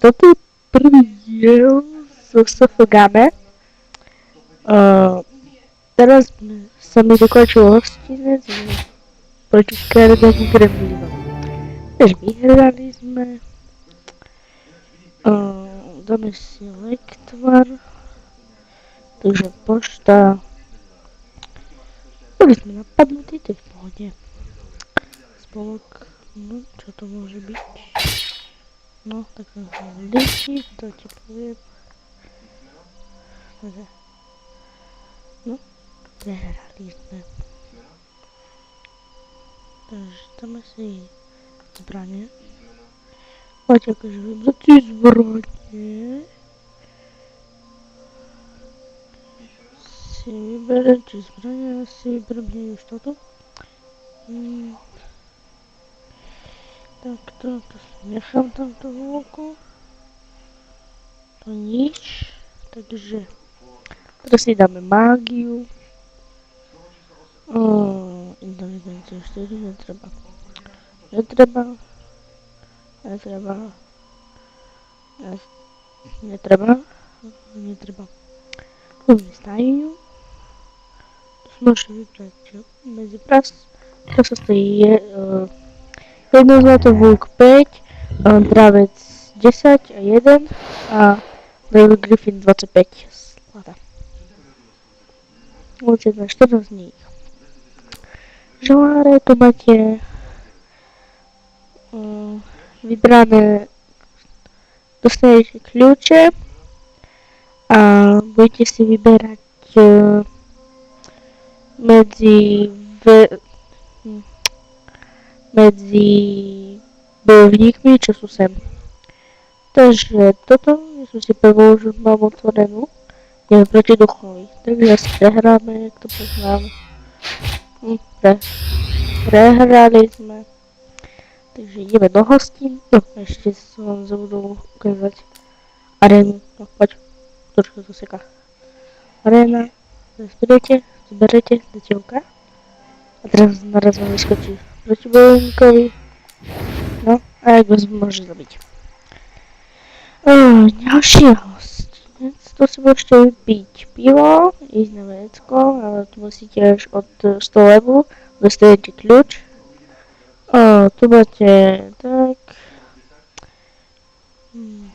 toto je prvý diel zo SFGame. Teraz sa mi dokončil hostinec proti škaredým gremlinom. Takže vyhrali sme. Dáme si lektvar. Takže pošta. Boli sme napadnutí, to je v pohode. Spolok, no čo to môže byť? No, tak som sa líši, to ti poviem. Takže, no, prehrali sme. Takže dáme si zbranie. Máte akože vybrať si zbranie. Si vyberem, či zbrania, si vyberem už toto. Takto, to si nechám tamto voľko. To nič. Takže teraz si dáme mágiu. Inteligencia 4 netreba. Netreba. Stájú. Môžete vybrať medzi pras. To sa stojí jedno zlato, vlk 5, dravec 10 a 1 a Daily Griffin 25 zlata. Môžete na 14 z nich. Žoláre, tu máte vybrané, dostanete kľúče a budete si vyberať medzi bojovníkmi, čo sú sem. Takže toto, ja som si prvú už mám otvorenú, ideme proti duchovi. Takže asi prehráme, jak to poznám. Prehrali sme. Takže ideme do hostín. No, ešte som vám zabudol ukázať arénu. No, poď, trošku to seká. Aréna, zberete, dáte OK. A teraz naraz vám vyskočí proti bojovníkovi. No, a jak vás môže zabiť. Ďalší hostinec, tu si môžete vypiť pivo, ísť na vecko, ale tu musíte až od 100 levu, dostanete kľúč. Tu máte tak,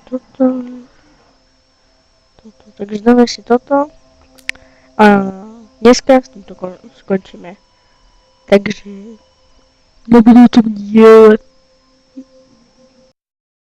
toto, takže dáme si toto a dneska s týmto skončíme. Takže na budúcom diele.